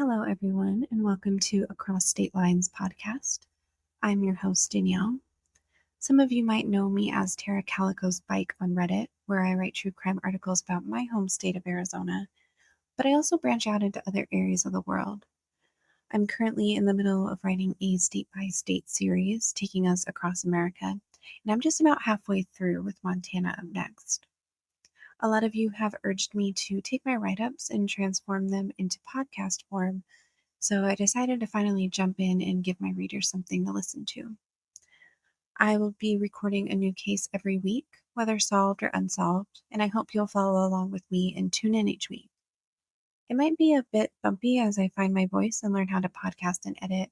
Hello, everyone, and welcome to Across State Lines podcast. I'm your host, Danielle. Some of you might know me as Tara Calico's Bike on Reddit, where I write true crime articles about my home state of Arizona, but I also branch out into other areas of the world. I'm currently in the middle of writing a state-by-state series taking us across America, and I'm just about halfway through with Montana up next. A lot of you have urged me to take my write-ups and transform them into podcast form, so I decided to finally jump in and give my readers something to listen to. I will be recording a new case every week, whether solved or unsolved, and I hope you'll follow along with me and tune in each week. It might be a bit bumpy as I find my voice and learn how to podcast and edit,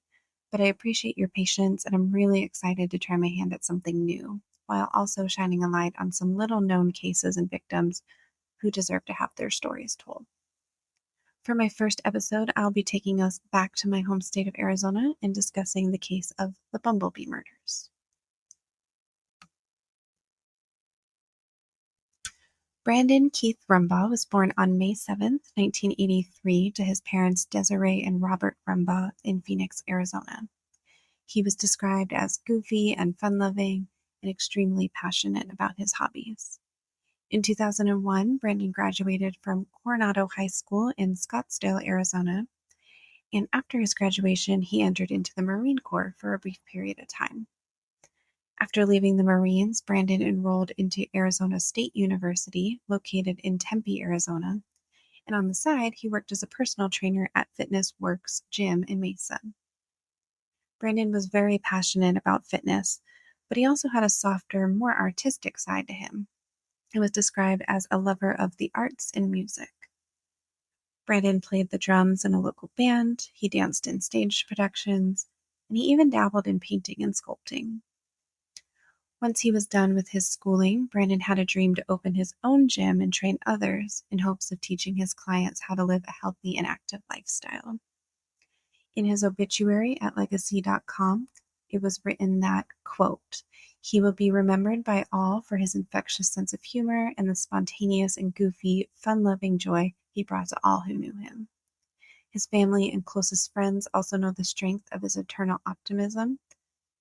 but I appreciate your patience and I'm really excited to try my hand at something new, while also shining a light on some little-known cases and victims who deserve to have their stories told. For my first episode, I'll be taking us back to my home state of Arizona and discussing the case of the Bumble Bee Murders. Brandon Keith Rumbaugh was born on May 7, 1983, to his parents Desiree and Robert Rumbaugh in Phoenix, Arizona. He was described as goofy and fun-loving and extremely passionate about his hobbies. In 2001, Brandon graduated from Coronado High School in Scottsdale, Arizona, and after his graduation, he entered into the Marine Corps for a brief period of time. After leaving the Marines, Brandon enrolled into Arizona State University, located in Tempe, Arizona, and on the side, he worked as a personal trainer at Fitness Works Gym in Mesa. Brandon was very passionate about fitness, but he also had a softer, more artistic side to him. He was described as a lover of the arts and music. Brandon played the drums in a local band, he danced in stage productions, and he even dabbled in painting and sculpting. Once he was done with his schooling, Brandon had a dream to open his own gym and train others in hopes of teaching his clients how to live a healthy and active lifestyle. In his obituary at legacy.com, it was written that, quote, "He will be remembered by all for his infectious sense of humor and the spontaneous and goofy, fun-loving joy he brought to all who knew him. His family and closest friends also know the strength of his eternal optimism,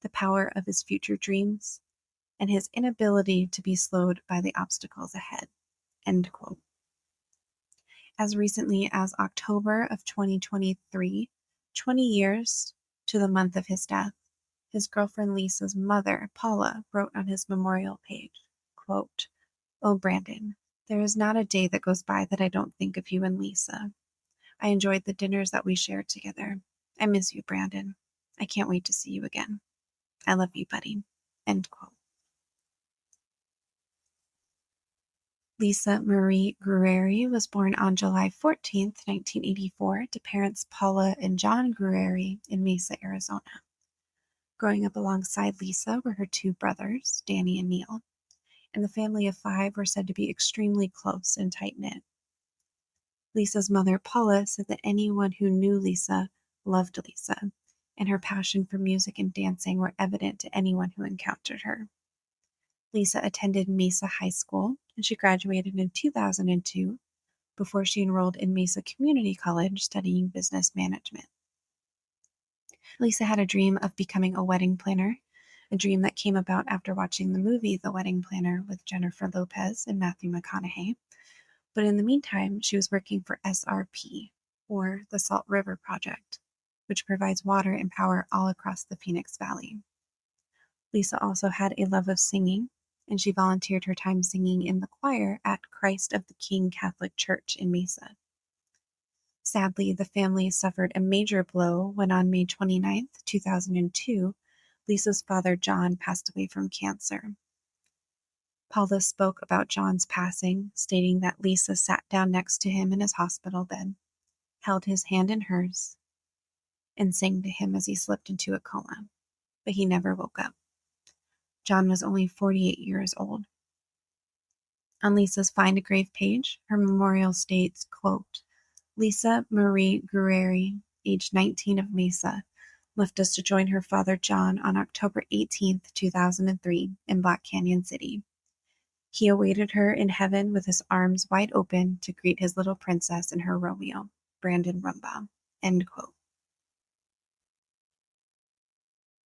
the power of his future dreams, and his inability to be slowed by the obstacles ahead." End quote. As recently as October of 2023, 20 years to the month of his death, his girlfriend Lisa's mother, Paula, wrote on his memorial page, quote, "Oh, Brandon, there is not a day that goes by that I don't think of you and Lisa. I enjoyed the dinners that we shared together. I miss you, Brandon. I can't wait to see you again. I love you, buddy." End quote. Lisa Marie Guerrieri was born on July 14, 1984, to parents Paula and John Guerrieri in Mesa, Arizona. Growing up alongside Lisa were her two brothers, Danny and Neil, and the family of five were said to be extremely close and tight-knit. Lisa's mother, Paula, said that anyone who knew Lisa loved Lisa, and her passion for music and dancing were evident to anyone who encountered her. Lisa attended Mesa High School, and she graduated in 2002 before she enrolled in Mesa Community College studying business management. Lisa had a dream of becoming a wedding planner, a dream that came about after watching the movie The Wedding Planner with Jennifer Lopez and Matthew McConaughey. But in the meantime, she was working for SRP, or the Salt River Project, which provides water and power all across the Phoenix Valley. Lisa also had a love of singing, and she volunteered her time singing in the choir at Christ of the King Catholic Church in Mesa. Sadly, the family suffered a major blow when on May 29, 2002, Lisa's father John passed away from cancer. Paula spoke about John's passing, stating that Lisa sat down next to him in his hospital bed, held his hand in hers, and sang to him as he slipped into a coma, but he never woke up. John was only 48 years old. On Lisa's Find a Grave page, her memorial states, quote, "Lisa Marie Guerrieri, age 19 of Mesa, left us to join her father John on October 18, 2003 in Black Canyon City. He awaited her in heaven with his arms wide open to greet his little princess and her Romeo, Brandon Rumbaugh." End quote.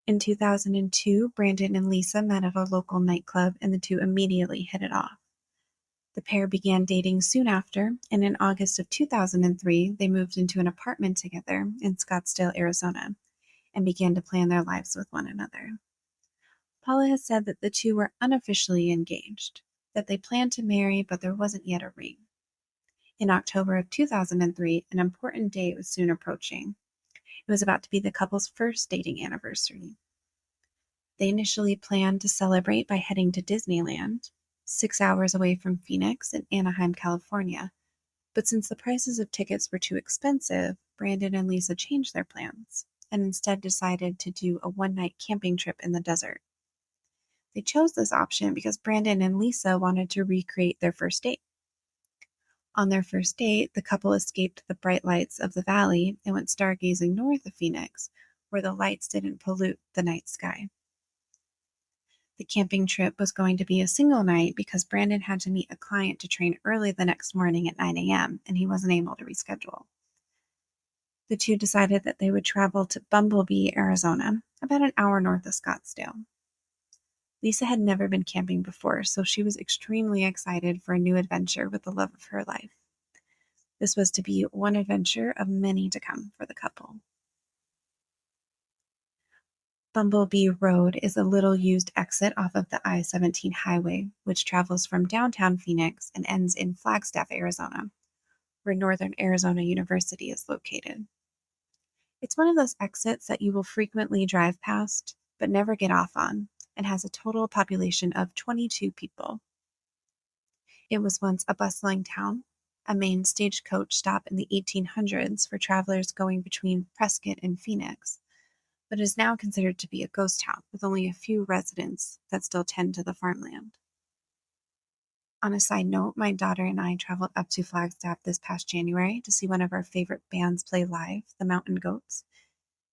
In 2002, Brandon and Lisa met at a local nightclub, and the two immediately hit it off. The pair began dating soon after, and in August of 2003, they moved into an apartment together in Scottsdale, Arizona, and began to plan their lives with one another. Paula has said that the two were unofficially engaged, that they planned to marry, but there wasn't yet a ring. In October of 2003, an important date was soon approaching. It was about to be the couple's first dating anniversary. They initially planned to celebrate by heading to Disneyland, 6 hours away from Phoenix in Anaheim, California. But since the prices of tickets were too expensive, Brandon and Lisa changed their plans and instead decided to do a one-night camping trip in the desert. They chose this option because Brandon and Lisa wanted to recreate their first date. On their first date, the couple escaped the bright lights of the valley and went stargazing north of Phoenix, where the lights didn't pollute the night sky. The camping trip was going to be a single night because Brandon had to meet a client to train early the next morning at 9 a.m., and he wasn't able to reschedule. The two decided that they would travel to Bumble Bee, Arizona, about an hour north of Scottsdale. Lisa had never been camping before, so she was extremely excited for a new adventure with the love of her life. This was to be one adventure of many to come for the couple. Bumble Bee Road is a little-used exit off of the I-17 highway, which travels from downtown Phoenix and ends in Flagstaff, Arizona, where Northern Arizona University is located. It's one of those exits that you will frequently drive past, but never get off on, and has a total population of 22 people. It was once a bustling town, a main stagecoach stop in the 1800s for travelers going between Prescott and Phoenix, but is now considered to be a ghost town with only a few residents that still tend to the farmland. On a side note, my daughter and I traveled up to Flagstaff this past January to see one of our favorite bands play live, the Mountain Goats.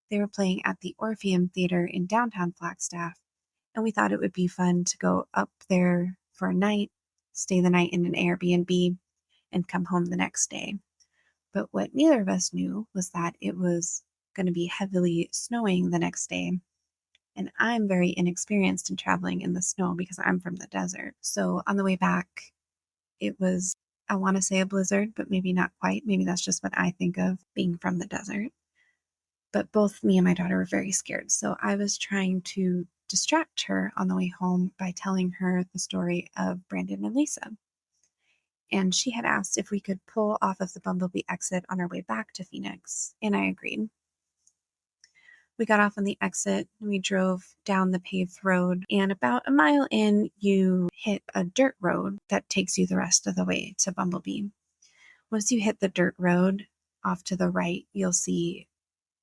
They were playing at the Orpheum Theater in downtown Flagstaff, and we thought it would be fun to go up there for a night, stay the night in an Airbnb, and come home the next day. But what neither of us knew was that it was going to be heavily snowing the next day, and I'm very inexperienced in traveling in the snow because I'm from the desert. So on the way back, it was, I want to say a blizzard, but maybe not quite. Maybe that's just what I think of being from the desert. But both me and my daughter were very scared. So I was trying to distract her on the way home by telling her the story of Brandon and Lisa. And she had asked if we could pull off of the Bumble Bee exit on our way back to Phoenix, and I agreed. We got off on the exit, and we drove down the paved road, and about a mile in, you hit a dirt road that takes you the rest of the way to Bumble Bee. Once you hit the dirt road, off to the right, you'll see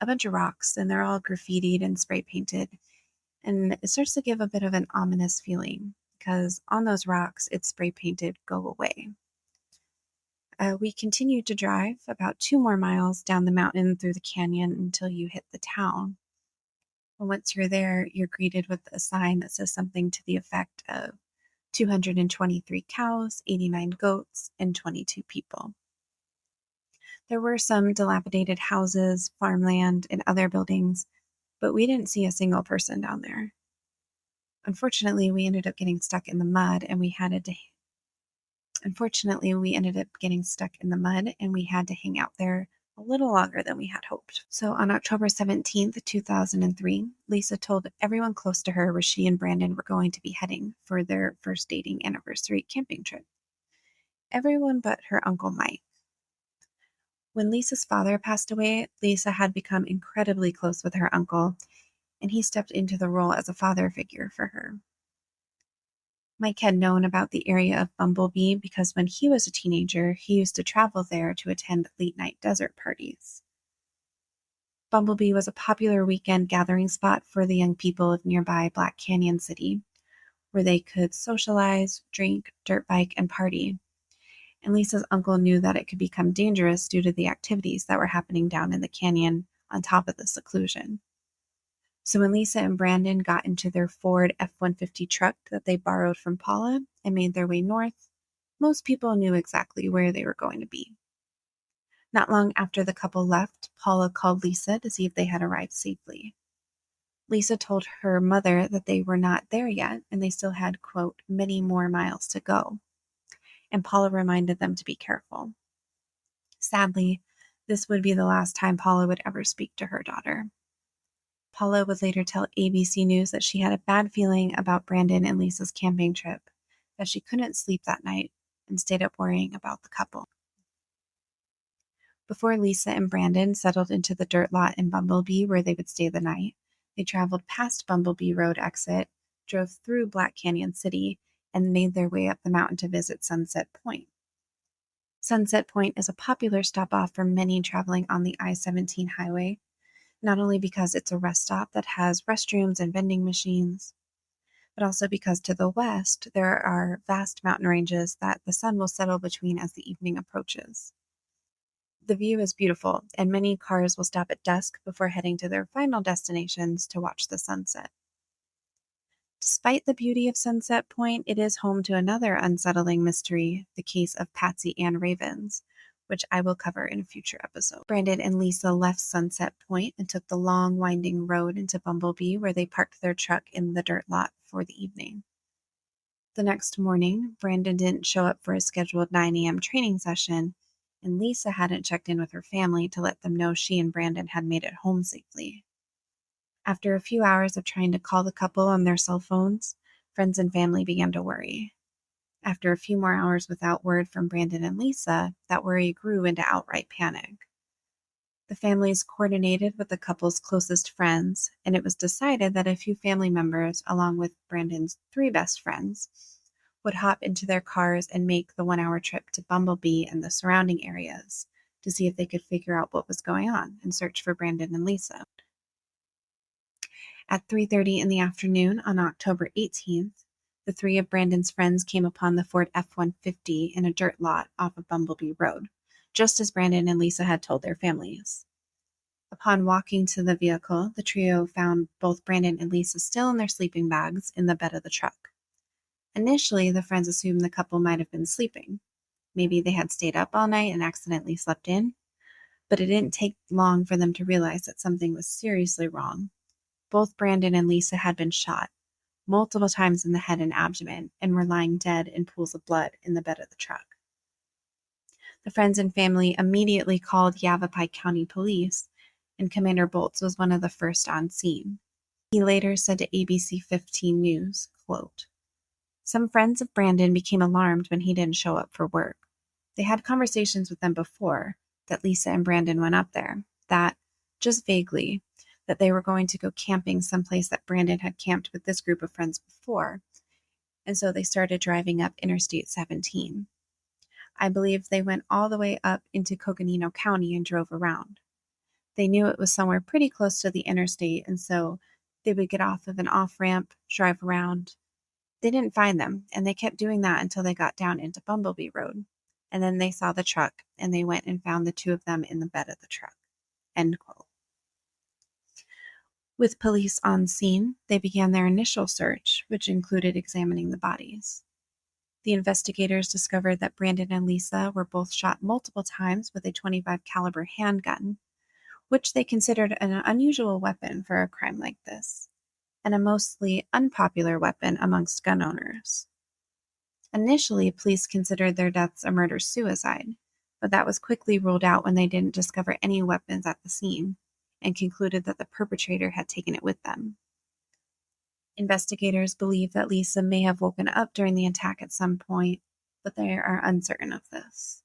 a bunch of rocks, and they're all graffitied and spray painted. And it starts to give a bit of an ominous feeling because on those rocks, it's spray painted "Go Away." We continued to drive about 2 more miles down the mountain through the canyon until you hit the town. And once you're there, you're greeted with a sign that says something to the effect of 223 cows, 89 goats, and 22 people. There were some dilapidated houses, farmland, and other buildings, but we didn't see a single person down there. Unfortunately, we ended up getting stuck in the mud, and we had to hang out there a little longer than we had hoped. So on October 17th, 2003, Lisa told everyone close to her where she and Brandon were going to be heading for their first dating anniversary camping trip. Everyone but her Uncle Mike. When Lisa's father passed away, Lisa had become incredibly close with her uncle, and he stepped into the role as a father figure for her. Mike had known about the area of Bumble Bee because when he was a teenager, he used to travel there to attend late-night desert parties. Bumble Bee was a popular weekend gathering spot for the young people of nearby Black Canyon City, where they could socialize, drink, dirt bike, and party. And Lisa's uncle knew that it could become dangerous due to the activities that were happening down in the canyon on top of the seclusion. So when Lisa and Brandon got into their Ford F-150 truck that they borrowed from Paula and made their way north, most people knew exactly where they were going to be. Not long after the couple left, Paula called Lisa to see if they had arrived safely. Lisa told her mother that they were not there yet and they still had, quote, many more miles to go. And Paula reminded them to be careful. Sadly, this would be the last time Paula would ever speak to her daughter. Paula would later tell ABC News that she had a bad feeling about Brandon and Lisa's camping trip, that she couldn't sleep that night and stayed up worrying about the couple. Before Lisa and Brandon settled into the dirt lot in Bumble Bee where they would stay the night, they traveled past Bumble Bee Road exit, drove through Black Canyon City, and made their way up the mountain to visit Sunset Point. Sunset Point is a popular stop-off for many traveling on the I-17 highway, not only because it's a rest stop that has restrooms and vending machines, but also because to the west there are vast mountain ranges that the sun will settle between as the evening approaches. The view is beautiful, and many cars will stop at dusk before heading to their final destinations to watch the sunset. Despite the beauty of Sunset Point, it is home to another unsettling mystery, the case of Patsy Ann Ravens, which I will cover in a future episode. Brandon and Lisa left Sunset Point and took the long, winding road into Bumble Bee, where they parked their truck in the dirt lot for the evening. The next morning, Brandon didn't show up for his scheduled 9 a.m. training session, and Lisa hadn't checked in with her family to let them know she and Brandon had made it home safely. After a few hours of trying to call the couple on their cell phones, friends and family began to worry. After a few more hours without word from Brandon and Lisa, that worry grew into outright panic. The families coordinated with the couple's closest friends, and it was decided that a few family members, along with Brandon's 3 best friends, would hop into their cars and make the 1-hour trip to Bumble Bee and the surrounding areas to see if they could figure out what was going on and search for Brandon and Lisa. At 3:30 in the afternoon on October 18th, the 3 of Brandon's friends came upon the Ford F-150 in a dirt lot off of Bumble Bee Road, just as Brandon and Lisa had told their families. Upon walking to the vehicle, the trio found both Brandon and Lisa still in their sleeping bags in the bed of the truck. Initially, the friends assumed the couple might have been sleeping. Maybe they had stayed up all night and accidentally slept in, but it didn't take long for them to realize that something was seriously wrong. Both Brandon and Lisa had been shot multiple times in the head and abdomen and were lying dead in pools of blood in the bed of the truck. The friends and family immediately called Yavapai County Police, and Commander Bolts was one of the first on scene. He later said to ABC 15 News, quote, "Some friends of Brandon became alarmed when he didn't show up for work. They had conversations with them before that Lisa and Brandon went up there, that, just vaguely, that they were going to go camping someplace that Brandon had camped with this group of friends before, and so they started driving up Interstate 17. I believe they went all the way up into Coconino County and drove around. They knew it was somewhere pretty close to the interstate, and so they would get off of an off-ramp, drive around. They didn't find them, and they kept doing that until they got down into Bumble Bee Road, and then they saw the truck, and they went and found the 2 of them in the bed of the truck." End quote. With police on scene, they began their initial search, which included examining the bodies. The investigators discovered that Brandon and Lisa were both shot multiple times with a .25 caliber handgun, which they considered an unusual weapon for a crime like this, and a mostly unpopular weapon amongst gun owners. Initially, police considered their deaths a murder-suicide, but that was quickly ruled out when they didn't discover any weapons at the scene, and concluded that the perpetrator had taken it with them. Investigators believe that Lisa may have woken up during the attack at some point, but they are uncertain of this.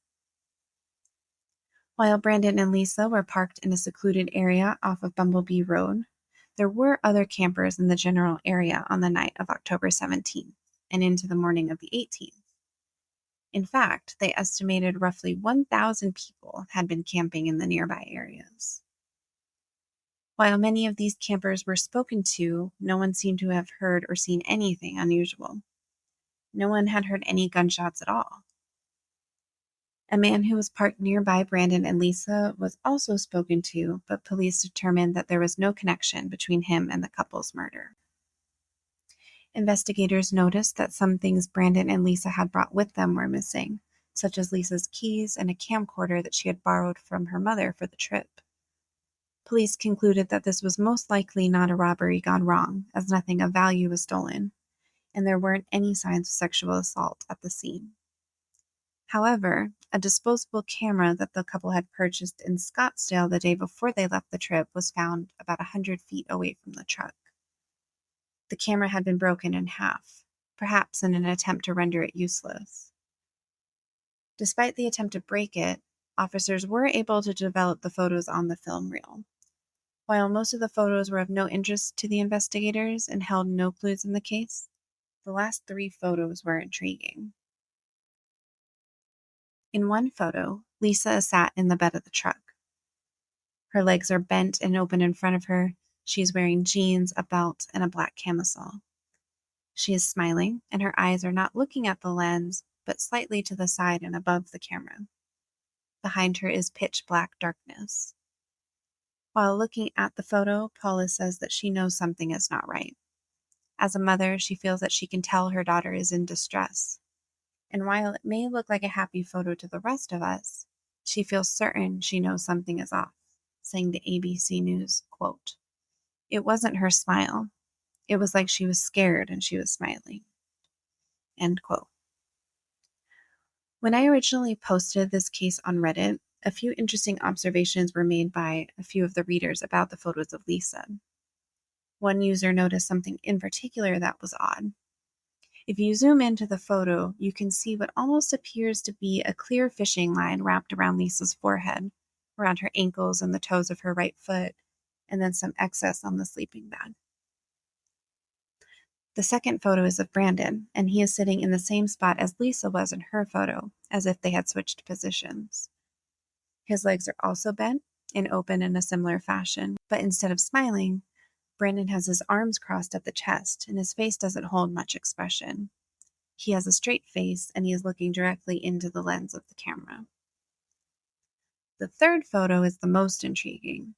While Brandon and Lisa were parked in a secluded area off of Bumble Bee Road, there were other campers in the general area on the night of October 17th and into the morning of the 18th. In fact, they estimated roughly 1,000 people had been camping in the nearby areas. While many of these campers were spoken to, no one seemed to have heard or seen anything unusual. No one had heard any gunshots at all. A man who was parked nearby Brandon and Lisa was also spoken to, but police determined that there was no connection between him and the couple's murder. Investigators noticed that some things Brandon and Lisa had brought with them were missing, such as Lisa's keys and a camcorder that she had borrowed from her mother for the trip. Police concluded that this was most likely not a robbery gone wrong, as nothing of value was stolen, and there weren't any signs of sexual assault at the scene. However, a disposable camera that the couple had purchased in Scottsdale the day before they left the trip was found about 100 feet away from the truck. The camera had been broken in half, perhaps in an attempt to render it useless. Despite the attempt to break it, officers were able to develop the photos on the film reel. While most of the photos were of no interest to the investigators and held no clues in the case, the last 3 photos were intriguing. In one photo, Lisa is sat in the bed of the truck. Her legs are bent and open in front of her. She's wearing jeans, a belt, and a black camisole. She is smiling, and her eyes are not looking at the lens, but slightly to the side and above the camera. Behind her is pitch black darkness. While looking at the photo, Paula says that she knows something is not right. As a mother, she feels that she can tell her daughter is in distress. And while it may look like a happy photo to the rest of us, she feels certain she knows something is off, saying to ABC News, quote, "It wasn't her smile. It was like she was scared and she was smiling." End quote. When I originally posted this case on Reddit, a few interesting observations were made by a few of the readers about the photos of Lisa. One user noticed something in particular that was odd. If you zoom into the photo, you can see what almost appears to be a clear fishing line wrapped around Lisa's forehead, around her ankles and the toes of her right foot, and then some excess on the sleeping bag. The second photo is of Brandon, and he is sitting in the same spot as Lisa was in her photo, as if they had switched positions. His legs are also bent and open in a similar fashion, but instead of smiling, Brandon has his arms crossed at the chest, and his face doesn't hold much expression. He has a straight face, and he is looking directly into the lens of the camera. The third photo is the most intriguing.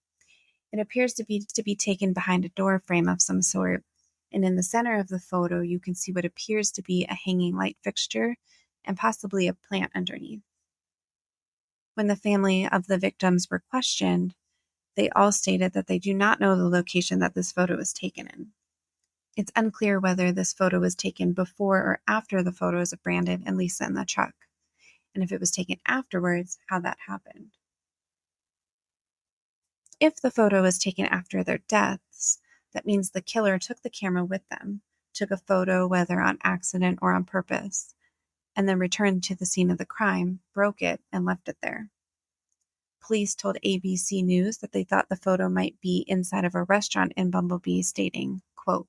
It appears to be taken behind a door frame of some sort, and in the center of the photo you can see what appears to be a hanging light fixture and possibly a plant underneath. When the family of the victims were questioned, they all stated that they do not know the location that this photo was taken in. It's unclear whether this photo was taken before or after the photos of Brandon and Lisa in the truck, and if it was taken afterwards, how that happened. If the photo was taken after their deaths, that means the killer took the camera with them, took a photo whether on accident or on purpose, and then returned to the scene of the crime, broke it, and left it there. Police told ABC News that they thought the photo might be inside of a restaurant in Bumble Bee, stating, quote,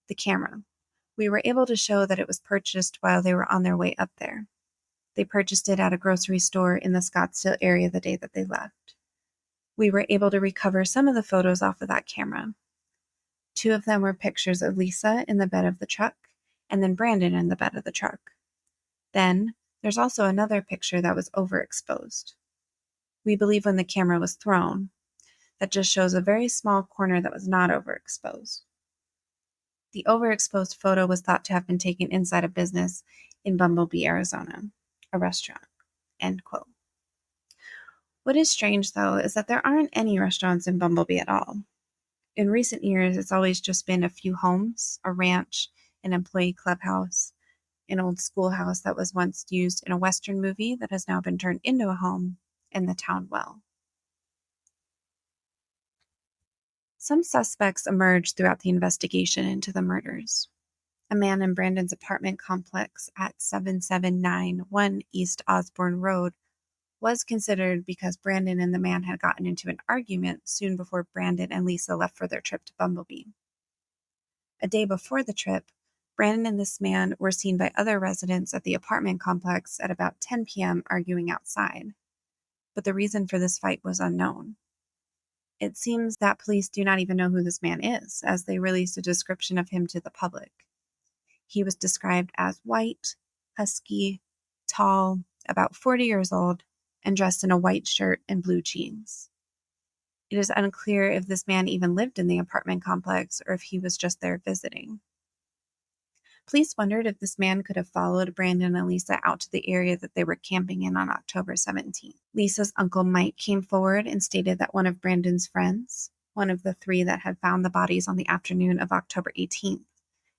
"The camera. We were able to show that it was purchased while they were on their way up there. They purchased it at a grocery store in the Scottsdale area the day that they left. We were able to recover some of the photos off of that camera. 2 of them were pictures of Lisa in the bed of the truck, and then Brandon in the bed of the truck. Then, there's also another picture that was overexposed. We believe when the camera was thrown, that just shows a very small corner that was not overexposed. The overexposed photo was thought to have been taken inside a business in Bumble Bee, Arizona, a restaurant." End quote. What is strange, though, is that there aren't any restaurants in Bumble Bee at all. In recent years, it's always just been a few homes, a ranch, an employee clubhouse, an old schoolhouse that was once used in a Western movie that has now been turned into a home, and the town well. Some suspects emerged throughout the investigation into the murders. A man in Brandon's apartment complex at 7791 East Osborne Road was considered because Brandon and the man had gotten into an argument soon before Brandon and Lisa left for their trip to Bumble Bee. A day before the trip, Brandon and this man were seen by other residents at the apartment complex at about 10 p.m. arguing outside, but the reason for this fight was unknown. It seems that police do not even know who this man is, as they released a description of him to the public. He was described as white, husky, tall, about 40 years old, and dressed in a white shirt and blue jeans. It is unclear if this man even lived in the apartment complex or if he was just there visiting. Police wondered if this man could have followed Brandon and Lisa out to the area that they were camping in on October 17th. Lisa's uncle Mike came forward and stated that one of Brandon's friends, one of the three that had found the bodies on the afternoon of October 18th,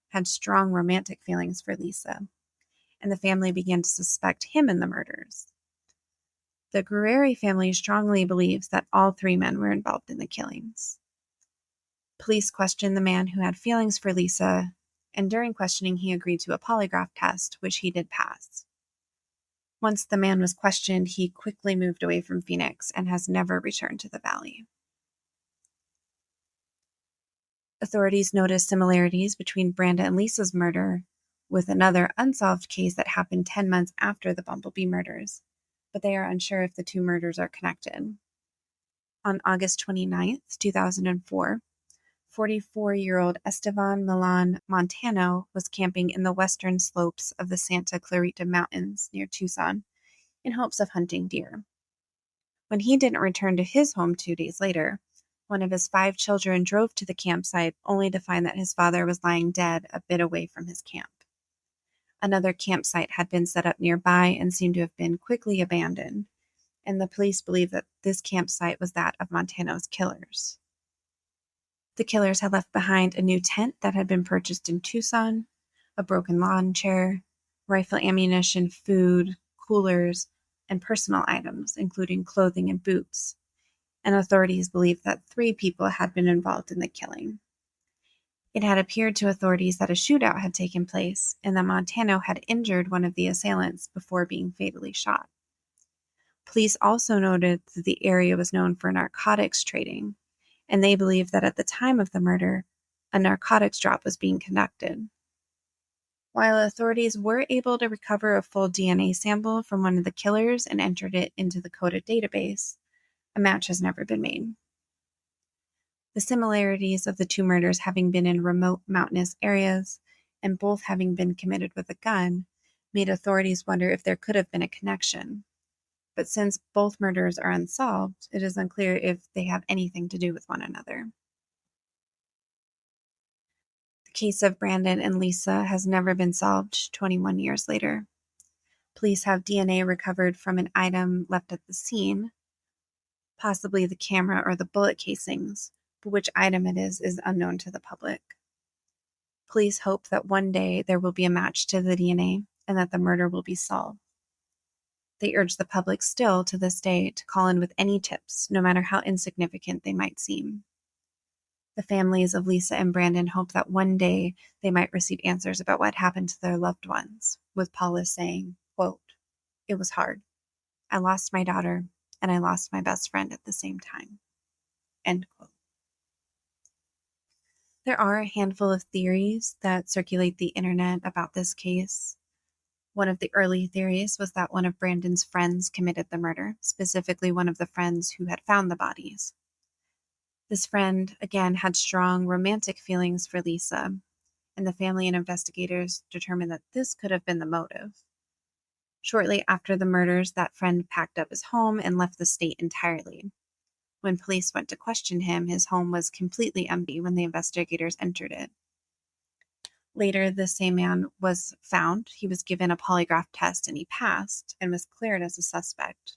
had strong romantic feelings for Lisa, and the family began to suspect him in the murders. The Guerrieri family strongly believes that all three men were involved in the killings. Police questioned the man who had feelings for Lisa, and during questioning he agreed to a polygraph test, which he did pass. Once the man was questioned, he quickly moved away from Phoenix and has never returned to the valley. Authorities noticed similarities between Brandon and Lisa's murder with another unsolved case that happened 10 months after the Bumble Bee murders, but they are unsure if the two murders are connected. On August 29, 2004, 44-year-old Esteban Milan Montano was camping in the western slopes of the Santa Clarita Mountains near Tucson in hopes of hunting deer. When he didn't return to his home 2 days later, one of his 5 children drove to the campsite only to find that his father was lying dead a bit away from his camp. Another campsite had been set up nearby and seemed to have been quickly abandoned, and the police believe that this campsite was that of Montano's killers. The killers had left behind a new tent that had been purchased in Tucson, a broken lawn chair, rifle ammunition, food, coolers, and personal items, including clothing and boots, and authorities believed that 3 people had been involved in the killing. It had appeared to authorities that a shootout had taken place and that Montano had injured one of the assailants before being fatally shot. Police also noted that the area was known for narcotics trading, and they believed that at the time of the murder, a narcotics drop was being conducted. While authorities were able to recover a full DNA sample from one of the killers and entered it into the CODA database, a match has never been made. The similarities of the 2 murders having been in remote mountainous areas and both having been committed with a gun made authorities wonder if there could have been a connection. But since both murders are unsolved, it is unclear if they have anything to do with one another. The case of Brandon and Lisa has never been solved 21 years later. Police have DNA recovered from an item left at the scene, possibly the camera or the bullet casings, but which item it is unknown to the public. Police hope that one day there will be a match to the DNA and that the murder will be solved. They urge the public still to this day to call in with any tips, no matter how insignificant they might seem. The families of Lisa and Brandon hope that one day they might receive answers about what happened to their loved ones, with Paula saying, quote, "It was hard. I lost my daughter and I lost my best friend at the same time." End quote. There are a handful of theories that circulate the internet about this case. One of the early theories was that one of Brandon's friends committed the murder, specifically one of the friends who had found the bodies. This friend, again, had strong romantic feelings for Lisa, and the family and investigators determined that this could have been the motive. Shortly after the murders, that friend packed up his home and left the state entirely. When police went to question him, his home was completely empty when the investigators entered it. Later, the same man was found. He was given a polygraph test and he passed and was cleared as a suspect.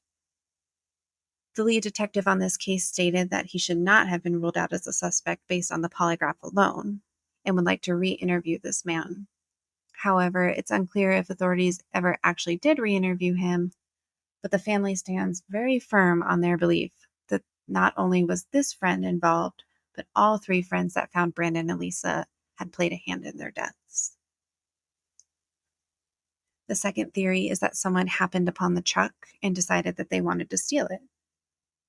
The lead detective on this case stated that he should not have been ruled out as a suspect based on the polygraph alone and would like to re-interview this man. However, it's unclear if authorities ever actually did re-interview him, but the family stands very firm on their belief that not only was this friend involved, but all 3 friends that found Brandon and Lisa had played a hand in their deaths. The second theory is that someone happened upon the truck and decided that they wanted to steal it.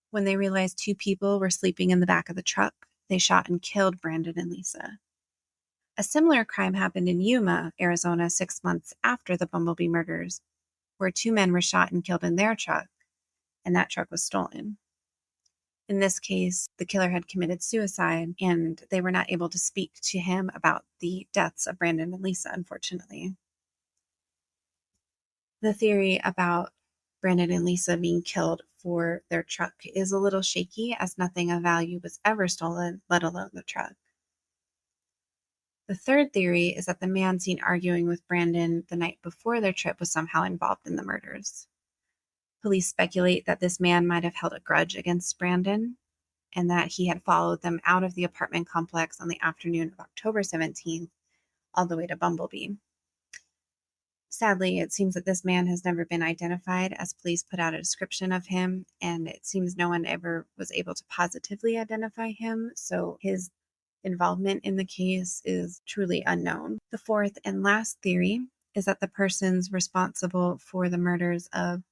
When they realized 2 people were sleeping in the back of the truck, they shot and killed Brandon and Lisa. A similar crime happened in Yuma, Arizona, 6 months after the Bumble Bee murders, where 2 men were shot and killed in their truck, and that truck was stolen. In this case, the killer had committed suicide, and they were not able to speak to him about the deaths of Brandon and Lisa, unfortunately. The theory about Brandon and Lisa being killed for their truck is a little shaky, as nothing of value was ever stolen, let alone the truck. The third theory is that the man seen arguing with Brandon the night before their trip was somehow involved in the murders. Police speculate that this man might have held a grudge against Brandon and that he had followed them out of the apartment complex on the afternoon of October 17th all the way to Bumble Bee. Sadly, it seems that this man has never been identified, as police put out a description of him, and it seems no one ever was able to positively identify him, so his involvement in the case is truly unknown. The fourth and last theory is that the persons responsible for the murders of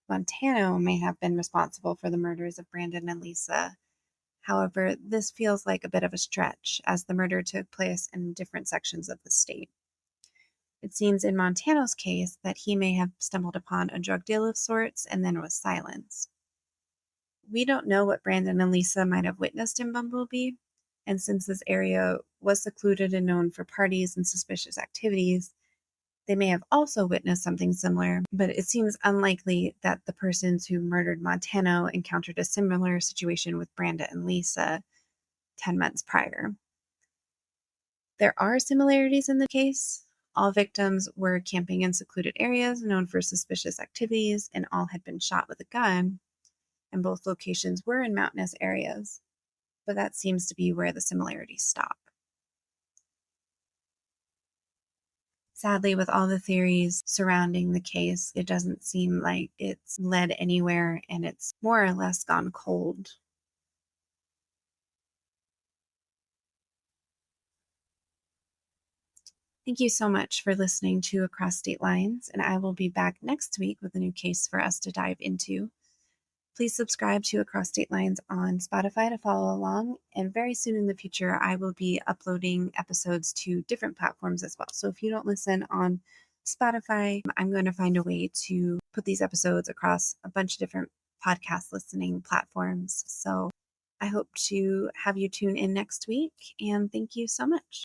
Montano may have been responsible for the murders of Brandon and Lisa. However, this feels like a bit of a stretch, as the murder took place in different sections of the state. It seems in Montano's case that he may have stumbled upon a drug deal of sorts and then was silenced. We don't know what Brandon and Lisa might have witnessed in Bumble Bee, and since this area was secluded and known for parties and suspicious activities, they may have also witnessed something similar, but it seems unlikely that the persons who murdered Montano encountered a similar situation with Brandon and Lisa 10 months prior. There are similarities in the case. All victims were camping in secluded areas known for suspicious activities, and all had been shot with a gun, and both locations were in mountainous areas, but that seems to be where the similarities stop. Sadly, with all the theories surrounding the case, it doesn't seem like it's led anywhere, and it's more or less gone cold. Thank you so much for listening to Across State Lines, and I will be back next week with a new case for us to dive into. Please subscribe to Across State Lines on Spotify to follow along, and very soon in the future, I will be uploading episodes to different platforms as well. So if you don't listen on Spotify, I'm going to find a way to put these episodes across a bunch of different podcast listening platforms. So I hope to have you tune in next week, and thank you so much.